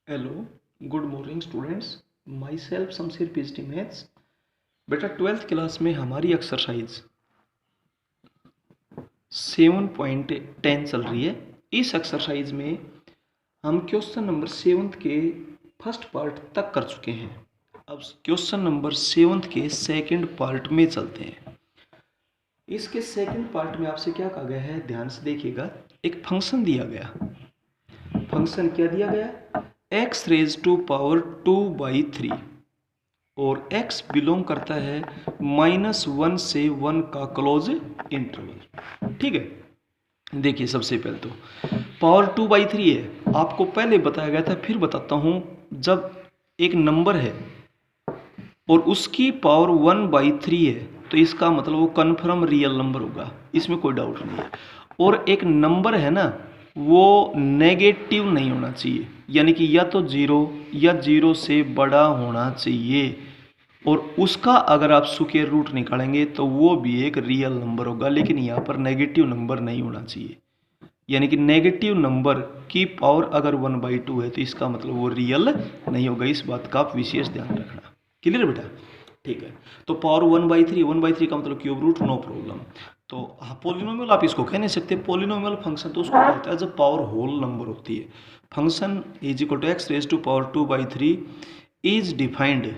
Hello, good morning students. My self Shamsher PhD maths. बेटा 12th class में हमारी exercise 7.10 चल रही है। इस एक्सरसाइज में हम क्वेश्चन नंबर 7 के फर्स्ट पार्ट तक कर चुके हैं। अब क्वेश्चन नंबर 7 के सेकंड पार्ट में चलते हैं। इसके सेकंड पार्ट में आपसे क्या कहा गया है, ध्यान से देखिएगा। एक फंक्शन दिया गया। फंक्शन क्या दिया गया, x रेज टू पावर 2/3 और x बिलोंग करता है -1 से 1 का क्लोज इंटरवल। ठीक है, देखिए सबसे पहले तो पावर 2/3 है, आपको पहले बताया गया था, फिर बताता हूं। जब एक नंबर है और उसकी पावर 1/3 है तो इसका मतलब वो कन्फर्म रियल नंबर होगा, इसमें कोई डाउट नहीं है। और एक नंबर है ना, वो नेगेटिव नहीं होना चाहिए, यानी कि या तो 0 या 0 से बड़ा होना चाहिए। और उसका अगर आप स्क्वायर रूट निकालेंगे तो वो भी एक रियल नंबर होगा, लेकिन यहाँ पर नेगेटिव नंबर नहीं होना चाहिए। यानी कि नेगेटिव नंबर की पावर अगर 1/2 है तो इसका मतलब वो रियल नहीं होगा। इस बात का आप विशेष ध्यान रखना। क्लियर बेटा? ठीक है, तो पावर 1/3 का मतलब क्यूब रूट, नो प्रॉब्लम। तो हाँ, पोलिनोमियल आप इसको कह नहीं सकते। पोलिनोमियल फंक्शन तो उसको कहते हैं जब पावर होल नंबर होती है। Function is equal to x raise to power 2/3 is defined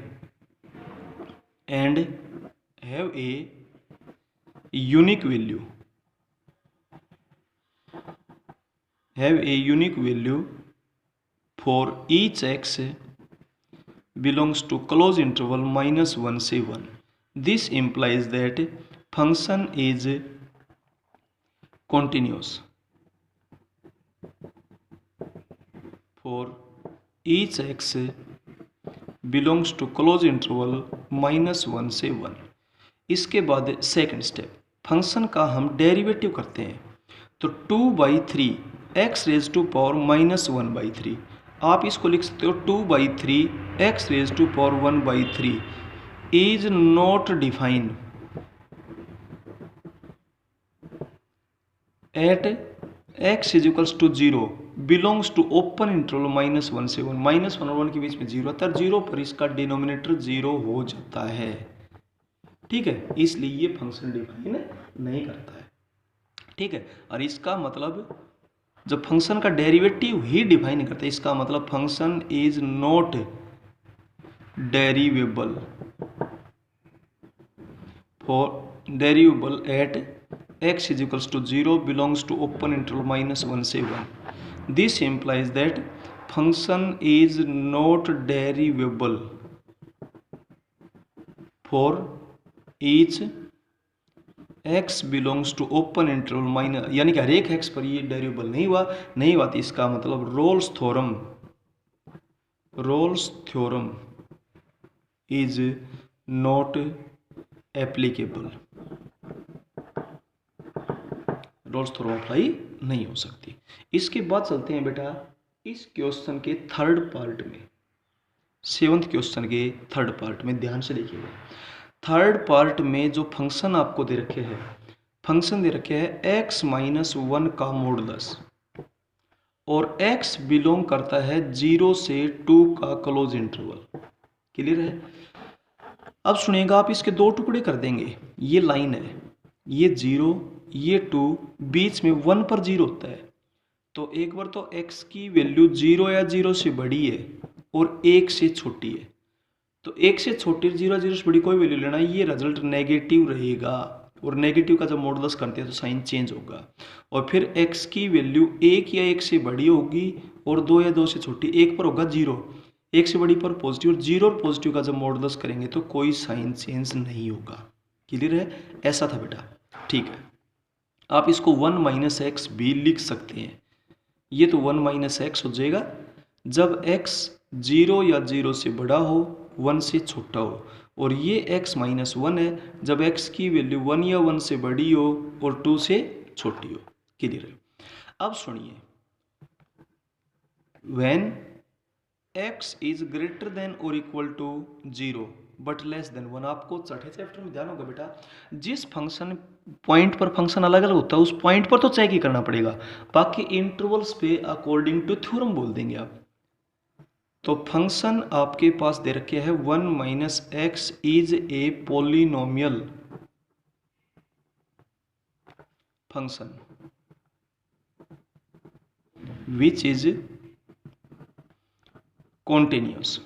and have a unique value for each x belongs to close interval -1 से 1. This implies that function is continuous for each x belongs to close interval -1 से 1। इसके बाद second step, function का हम derivative करते हैं। तो 2/3 x raise to power -1/3, आप इसको लिख सकते हो 2/3 x raise to power 1/3 is not defined at x is equals to 0 belongs to open interval -1 से 1। -1 और 1 के बीच में 0 आता है, 0 पर इसका डिनोमिनेटर 0 हो जाता है। ठीक है, इसलिए ये फंक्शन डिफाइन नहीं करता है। ठीक है, और इसका मतलब जब फंक्शन का डेरिवेटिव ही डिफाइन करता है, इसका मतलब function is not derivable at x is equals to 0 belongs to open interval -1 से 1. This implies that function is not derivable for each x belongs to open interval minus, यानी कि हर एक x पर ये डेरिवेबल नहीं हुआ तो इसका मतलब Rolle's theorem is not applicable. Rolle's theorem apply नहीं हो सकती। इसके बाद चलते हैं बेटा इस क्वेश्चन के थर्ड पार्ट में, 7th क्वेश्चन के थर्ड पार्ट में। ध्यान से देखिएगा, थर्ड पार्ट में जो फंक्शन आपको दे रखे हैं, फंक्शन दे रखे हैं x -1 का मॉडुलस और x बिलोंग करता है 0 से 2 का क्लोज इंटरवल। क्लियर है? अब सुनिएगा, आप इसके दो टुकड़े कर देंगे। ये लाइन है, ये 0 ये 2, बीच में 1 पर 0 होता है। तो एक बार तो x की वैल्यू 0 या 0 से बड़ी है और 1 से छोटी है। तो 1 से छोटी 0 0 से बड़ी कोई वैल्यू लेना, ये रिजल्ट नेगेटिव रहेगा। और नेगेटिव का जब मॉडुलस करते हैं तो साइन चेंज होगा। और फिर x की वैल्यू 1 या 1 से बड़ी होगी और 2 या 2 से छोटी, 1 पर होगा 0, 1 से बड़ी पर पॉजिटिव, और 0 और पॉजिटिव का जब मॉडुलस करेंगे तो कोई साइन चेंज नहीं होगा। क्लियर है? ऐसा था बेटा। ठीक है, आप इसको 1 - x भी लिख सकते हैं। ये तो 1 - x हो जाएगा जब x 0 या 0 से बड़ा हो, 1 से छोटा हो। और ये x -1 है जब x की वैल्यू 1 या 1 से बड़ी हो और 2 से छोटी हो। क्लियर है? अब सुनिए, when x is greater than और equal to 0 but less than 1, आपको चौथे चैप्टर में ध्यान होगा बेटा, जिस फंक्शन पॉइंट पर फंक्शन अलग अलग होता है उस पॉइंट पर तो चेक ही करना पड़ेगा, बाकी इंटरवल्स पे अकॉर्डिंग टू थ्योरम बोल देंगे आप। तो फंक्शन आपके पास दे रखे है 1 minus x is a polynomial function which is continuous.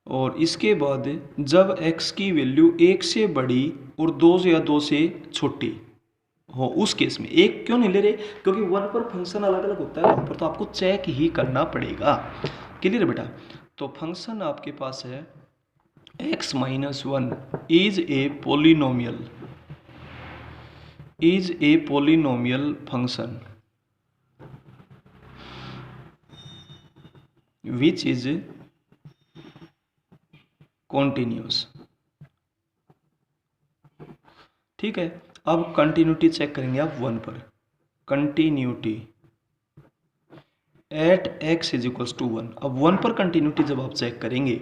और इसके बाद जब x की वैल्यू 1 से बड़ी और 2 या 2 से छोटी हो, उस केस में एक क्यों नहीं ले रहे, क्योंकि 1 पर फंक्शन अलग अलग होता है, वहाँ पर तो आपको चेक ही करना पड़ेगा। क्लियर है बेटा। तो फंक्शन आपके पास है x minus 1 is a polynomial function which is continuous. ठीक है, अब कंटिन्यूटी चेक करेंगे आप 1 पर। Continuity at x is equals to 1। अब 1 पर कंटिन्यूटी जब आप चेक करेंगे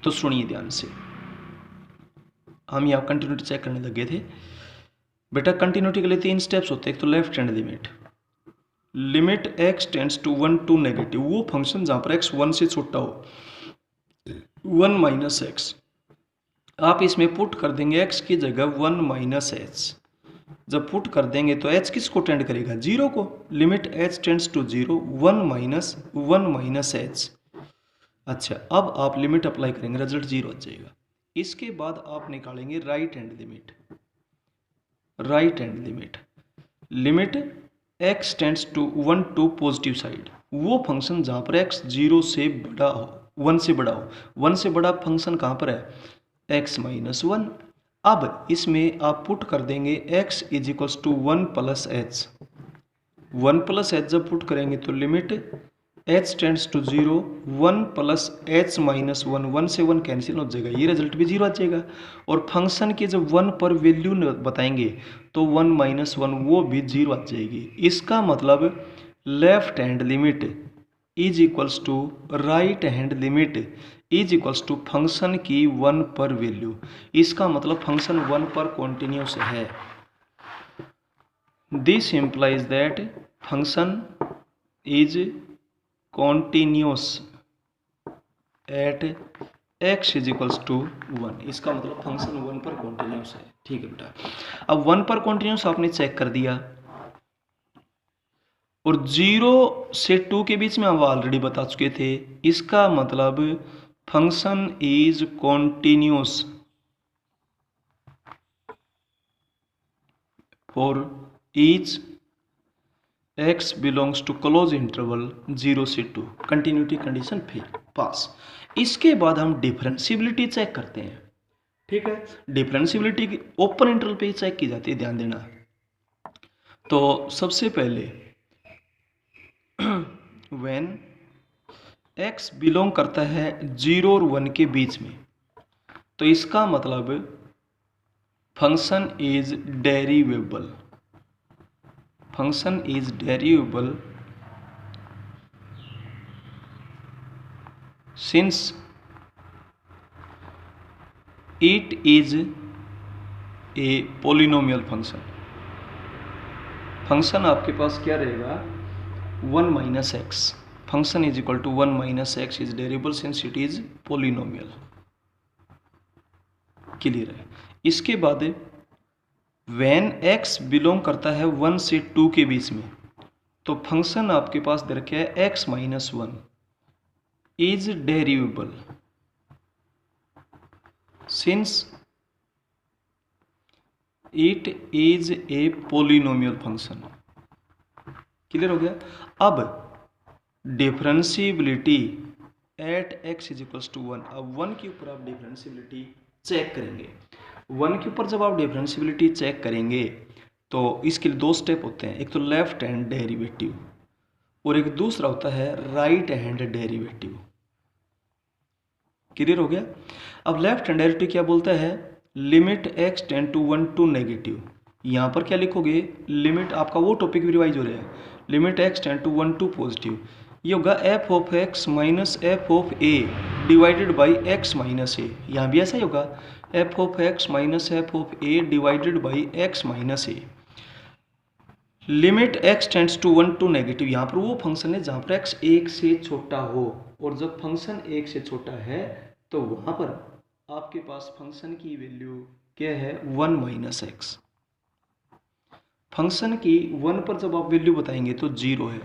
तो सुनिए ध्यान से, हम यहाँ कंटिन्यूटी चेक करने लगे थे बेटा। कंटिन्यूटी के लिए 3 स्टेप्स होते हैं। एक तो left hand limit x tends to 1 to negative, वो फंक्शन जहाँ पर x 1 से छोटा हो, 1 माइनस एक्स, आप इसमें पुट कर देंगे x की जगह 1 माइनस एच। जब पुट कर देंगे तो h किसको टेंड करेगा, 0 को। Limit h tends to 0 1 minus h. अच्छा, अब आप लिमिट अप्लाई करेंगे, रिजल्ट 0 आ जाएगा। इसके बाद आप निकालेंगे right hand limit x tends to 1 to positive side, वो फंक्शन जहाँ पर x 0 से बड़ा हो, 1 से बड़ा हो। 1 से बड़ा फंक्शन कहाँ पर है, x माइनस 1। अब इसमें आप पुट कर देंगे x is equals to 1 plus h. 1 plus h जब पुट करेंगे तो limit h tends to 0 1 plus h minus 1, 1 से 1 कैंसिल हो जाएगा, ये रिजल्ट भी 0 आ जाएगा। और फंक्शन की जब 1 पर वैल्यू बताएंगे तो 1 माइनस 1 वो भी 0 आ जाएगी। इसका मतलब left hand limit is equals to right hand limit is equals to function की 1 पर वैल्यू। इसका मतलब फंक्शन 1 पर कॉन्टिन्यूस है। This implies that function is continuous at x is equals to 1। इसका मतलब फंक्शन 1 पर कॉन्टिन्यूस है। ठीक है बेटा। अब 1 पर कॉन्टिन्यूस आपने चेक कर दिया, और 0 से 2 के बीच में हम ऑलरेडी बता चुके थे। इसका मतलब function is continuous for each x belongs to close interval 0 से 2। कंटिन्यूटी कंडीशन फिर पास। इसके बाद हम डिफरेंशियबिलिटी चेक करते हैं। ठीक है, डिफरेंशियबिलिटी की ओपन इंटरवल पे ही चेक की जाती है, ध्यान देना। तो सबसे पहले व्हेन x बिलोंग करता है 0 और 1 के बीच में, तो इसका मतलब function is derivable. Function is derivable since it is a polynomial function. Function आपके पास क्या रहेगा, 1 minus x. Function is equal to 1 minus x is derivable since it is polynomial. Clear है। इसके बाद व्हेन x बिलोंग करता है 1 से 2 के बीच में, तो फंक्शन आपके पास दे रखे है x minus 1 is derivable since it is a polynomial function. Clear हो गया। अब differentiability at x is equals to 1। अब 1 के ऊपर आप डिफरेंशियबिलिटी चेक करेंगे। 1 के ऊपर जब आप डिफरेंशियबिलिटी चेक करेंगे तो इसके लिए 2 स्टेप होते हैं। एक तो लेफ्ट हैंड डेरिवेटिव और एक दूसरा होता है राइट हैंड डेरिवेटिव। क्लियर हो गया। अब लेफ्ट हैंड डेरिवेटिव क्या बोलता है, limit x tend to 1 to negative. यहाँ पर क्या लिखोगे, लिमिट आपका वो टॉपिक भी रिवाइज हो रहा है, limit x tend to 1 to positive. ये होगा f of x minus f of a divided by x minus a। यहाँ भी ऐसा ही होगा, f of x minus f of a divided by x minus a। Limit x tends to 1 to negative, यहाँ पर वो फंक्शन है जहाँ पर x 1 से छोटा हो, और जब फंक्शन 1 से छोटा है तो वहाँ पर आपके पास फंक्शन की वैल्यू क्या है 1 माइनस एक्स। फंक्शन की 1 पर जब आप वैल्यू बताएंगे तो 0 है,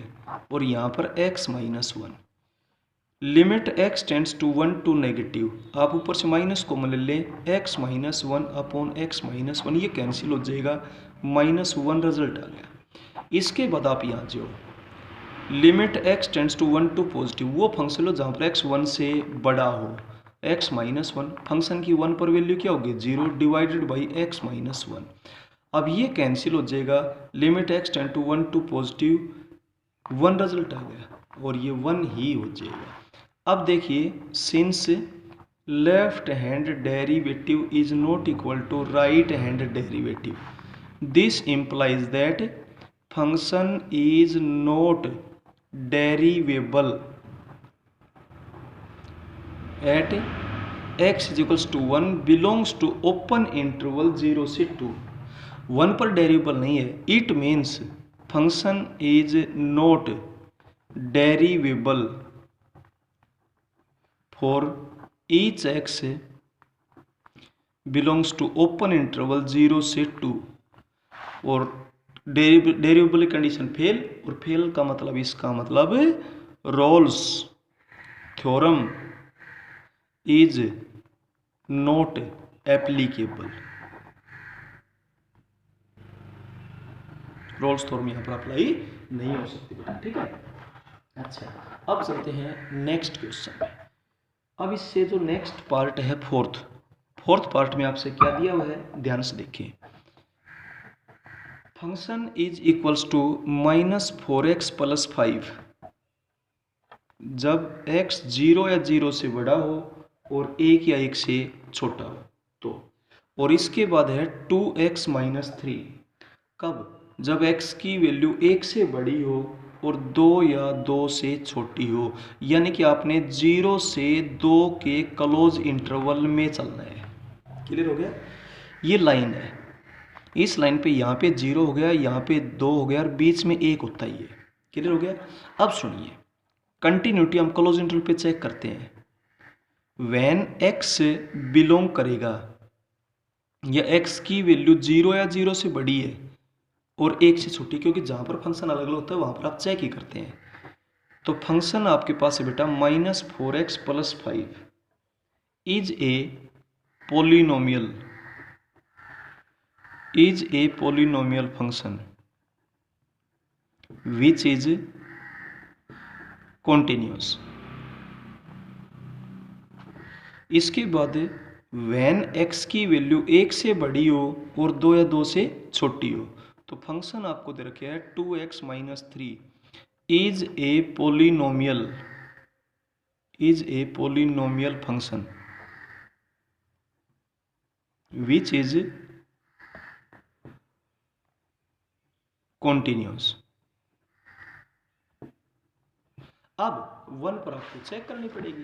और यहाँ पर x minus 1। Limit x tends to 1 to negative, आप ऊपर से माइनस कॉमन ले लें, x minus 1 upon x minus 1, ये कैंसिल हो जाएगा, माइनस 1 रिजल्ट आ गया। इसके बाद आप यहाँ जो limit x tends to 1 to positive, वो फंक्शन लो जहाँ पर x 1 से बड़ा हो, x माइनस 1, फंक्शन की 1 पर वैल्यू क्या होगी 0 डिवाइडेड बाई x माइनस 1। अब ये कैंसिल हो जाएगा, limit x tend to 1 to positive 1 result आ गया, और ये 1 ही हो जाएगा। अब देखिए, since left hand derivative is not equal to right hand derivative, this implies that function is not derivable at x is equals to 1 belongs to open interval 0 से 2। 1 पर डेरिवेबल नहीं है, it means function is not derivable for each x belongs to open interval 0 से 2, और derivable condition fail, और fail का मतलब, इसका मतलब Rolle's theorem is not applicable. Rolle's theorem यहाँ पर अप्लाई नहीं हो सकती बेटा, ठीक है। अच्छा, अब चलते हैं नेक्स्ट क्वेश्चन में। अब इससे जो नेक्स्ट पार्ट है फोर्थ पार्ट में आपसे क्या दिया हुआ है, ध्यान से देखिए। Function is equals to -4x plus 5 जब x 0 या 0 से बड़ा हो और 1 या 1 से छोटा हो तो, और इसके बाद है 2x माइनस 3 कब, जब x की वैल्यू 1 से बड़ी हो और 2 या 2 से छोटी हो, यानी कि आपने 0 से 2 के क्लोज इंटरवल में चलना है। क्लियर हो गया, ये लाइन है, इस लाइन पे यहाँ पे 0 हो गया, यहाँ पे 2 हो गया, और बीच में 1 होता ही है। क्लियर हो गया। अब सुनिए, कंटिन्यूटी हम क्लोज इंटरवल पे चेक करते हैं। व्हेन x बिलोंग करेगा, या x की वैल्यू 0 या 0 से बड़ी है और 1 से छोटी, क्योंकि जहाँ पर फंक्शन अलग अलग होता है वहाँ पर आप चेक ही करते हैं, तो फंक्शन आपके पास है बेटा -4x plus 5 is a polynomial, is a polynomial function which is continuous। इसके बाद when x की वैल्यू 1 से बड़ी हो और 2 या 2 से छोटी हो, तो फंक्शन आपको दे रखे है 2x minus 3 is a polynomial function which is continuous. अब 1 पर आपको चेक करनी पड़ेगी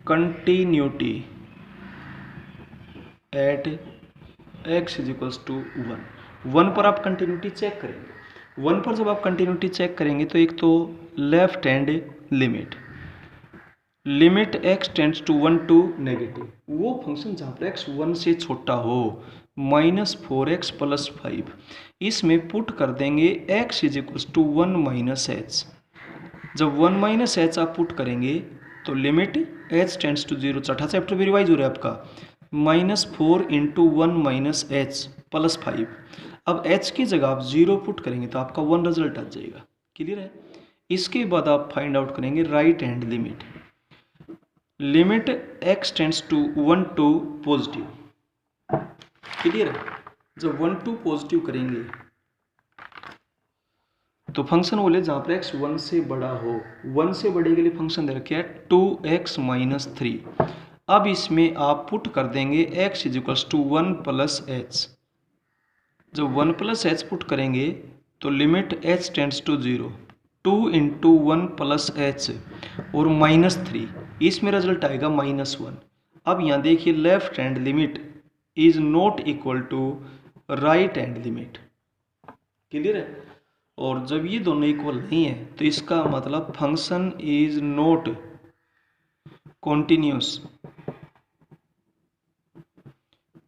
continuity at x is equals to 1 पर आप कंटिन्यूटी चेक करेंगे। 1 पर जब आप कंटिन्यूटी चेक करेंगे तो एक तो left hand limit x tends to 1 to negative, वो फंक्शन जहाँ पर x 1 से छोटा हो, -4x प्लस 5, इसमें पुट कर देंगे x is equals to 1 minus h. जब 1 माइनस एच आप पुट करेंगे तो लिमिट h टेंड्स टू 0, चौथा चैप्टर भी रिवाइज हो रहा है आपका, -4 इंटू 1 माइनस एच प्लस 5। अब h की जगह आप 0 पुट करेंगे तो आपका 1 रिजल्ट आ जाएगा। क्लियर है। इसके बाद आप फाइंड आउट करेंगे right hand limit x tends to 1 to positive. Clear है। जब 1 टू पॉजिटिव करेंगे तो फंक्शन बोले जहाँ पर x 1 से बड़ा हो, 1 से बड़े के लिए फंक्शन दे रखे है 2x माइनस 3। अब इसमें आप पुट कर देंगे x is equals to 1 plus h. जब 1 प्लस एच पुट करेंगे तो limit h tends to 0, 2 into 1 plus h और -3, इसमें रिजल्ट आएगा -1। अब यहाँ देखिए left hand limit is not equal to right hand limit. Clear है। और जब ये दोनों इक्वल नहीं है तो इसका मतलब function is not continuous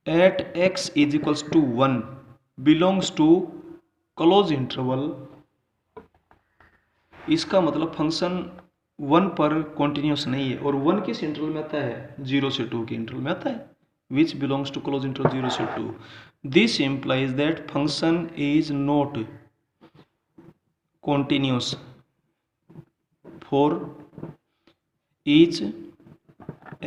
at x is equals to 1 belongs to close interval. इसका मतलब फंक्शन 1 पर कॉन्टिन्यूस नहीं है। और 1 किस इंटरवल में आता है? 0 से 2 के इंटरवल में आता है, which belongs to close interval 0 से 2। This implies that function is not continuous for each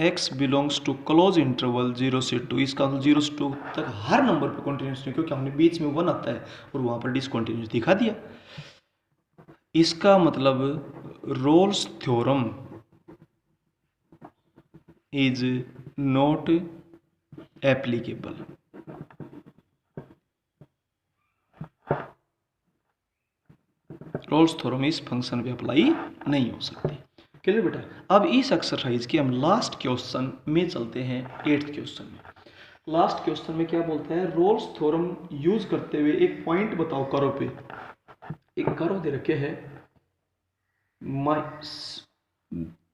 x belongs to close interval 0 से 2। इसका मतलब 0 से 2 तक हर नंबर पर कॉन्टिन्यूस नहीं, क्योंकि हमने बीच में 1 आता है और वहां पर डिसकॉन्टिन्यूस दिखा दिया। इसका मतलब Rolle's theorem is not applicable. Rolle's theorem इस फंक्शन पे अप्लाई नहीं हो सकती। क्लियर बेटा। अब इस एक्सरसाइज के हम लास्ट क्वेश्चन में चलते हैं, 8th क्वेश्चन में। लास्ट क्वेश्चन में क्या बोलता है? रोल्स थ्योरम यूज करते हुए एक पॉइंट बताओ कर्व पे। एक कर्व दे रखे है,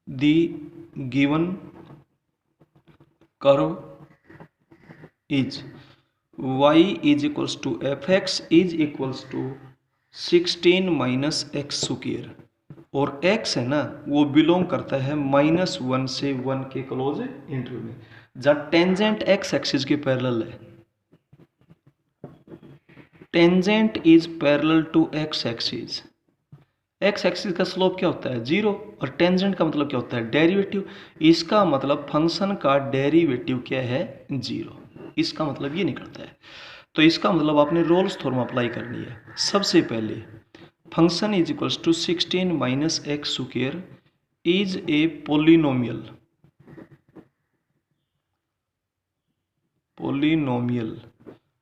the given curve is y is equals to fx is equals to 16 minus x square. और x है ना, वो बिलोंग करता है -1 से 1 के क्लोज इंटरवल में, जहाँ टेंजेंट x एक्सिस के पैरेलल है। Tangent is parallel to x axis. x axis का स्लोप क्या होता है? 0। और टेंजेंट का मतलब क्या होता है? डेरिवेटिव। इसका मतलब फंक्शन का डेरिवेटिव क्या है? 0। इसका मतलब ये निकलता है। तो इसका मतलब आपने रोल्स थ्योरम अप्लाई करनी है। सबसे पहले function is equals to 16 minus x square is a polynomial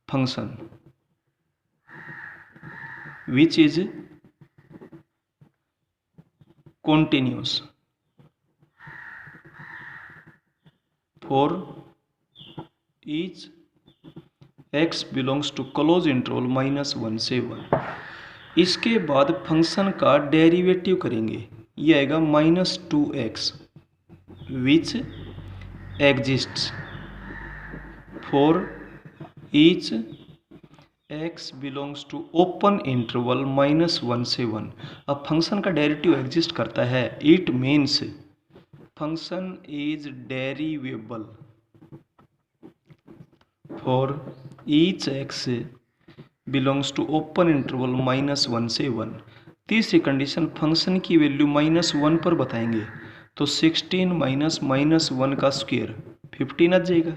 function which is continuous for each x belongs to close interval -1 से 1। इसके बाद फंक्शन का डेरिवेटिव करेंगे, ये आएगा -2x which exists for each x belongs to open interval -1 से 1। अब function का डेरिवेटिव एग्जिस्ट करता है, it means function is derivable for each x belongs to open interval -1 से 1। तीसरी कंडीशन, फंक्शन की वैल्यू -1 पर बताएंगे तो 16 माइनस -1 का स्क्वायर 15 आ जाएगा।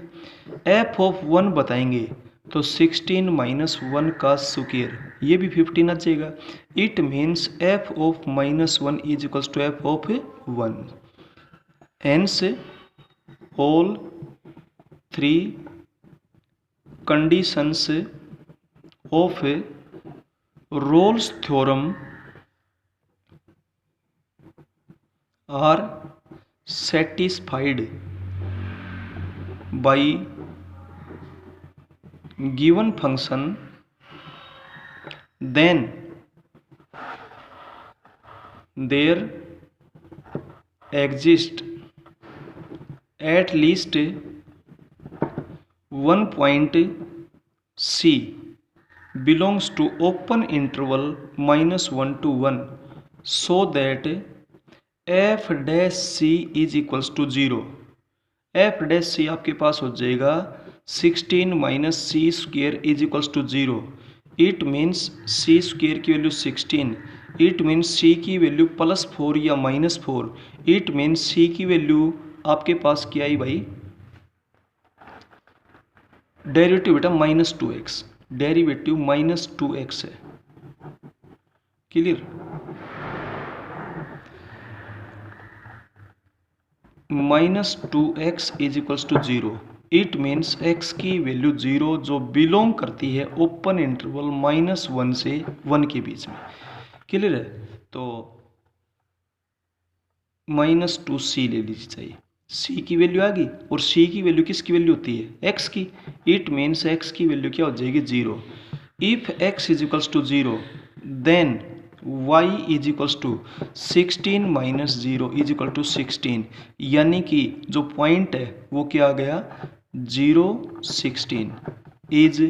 f ऑफ 1 बताएंगे तो 16 माइनस 1 का स्क्वायर, ये भी 15 आ जाएगा। It means f of -1 is equals to f of 1। Hence all 3 conditions of Rolle's theorem are satisfied by given function, then there exists at least one point C belongs to open interval -1 to 1 so that f dash c is equals to 0। f dash c आपके पास हो जाएगा 16 minus c square is equals to 0। It means c square की value 16, it means c की value +4 या -4। It means c की value आपके पास क्या आई भाई? डेरिवेटिव बेटा -2x, डेरिवेटिव -2x है। Clear? -2x is equals to 0। It means x की वैल्यू 0 जो बिलोंग करती है ओपन इंटरवल -1 से 1 के बीच में। क्लियर है? तो -2c ले लीजिए चाहिए। c की वैल्यू आ गई, और c की वैल्यू किसकी वैल्यू होती है? x की। इट मीन्स x की वैल्यू क्या हो जाएगी? 0। If x is equals to 0 then y is equals to 16 minus 0 is equal to 16, यानी कि जो पॉइंट है वो क्या आ गया 0 16 इज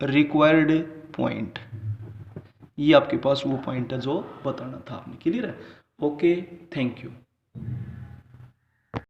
रिक्वायर्ड पॉइंट। ये आपके पास वो पॉइंट है जो बताना था आपने। क्लियर है? Okay, thank you.